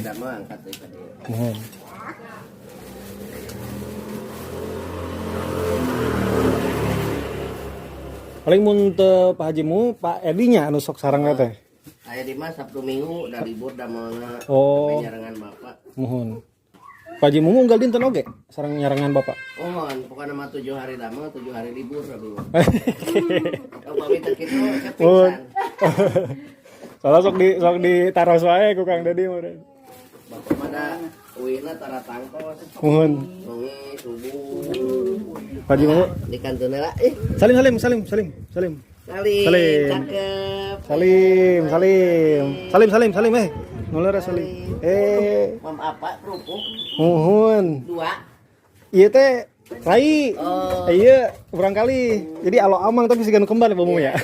Tidak mau angkat tadi. Mohon. Paling mun teu Pak Hajimu, Pak Edinya anu sok sareng teh. Aya di mah Sabtu Minggu da libur da mana Oh. nyarengan Bapak. Mohon. Pak Hajimu unggal dinten oge sareng nyarengan Bapak. Mohon pokoknya mah 7 hari dama 7 hari libur abi. Kalau pamit kitu Mohon. kepisan. Soalnya sok ditaros wae ku Kang Dedi mah. Bapak mah da uwihna tara tangkos. Mohon. Wengi subuh. Pak Hajimu. Di kantor lah. Salim. Salim. Salim. Cakep. Salim. Nular salim. Mam apa kerupuk? Mohon. 2. Iya teh Rai. Oh. Iya, barangkali. Jadi alo amang tapi sigan kembar bamu ya.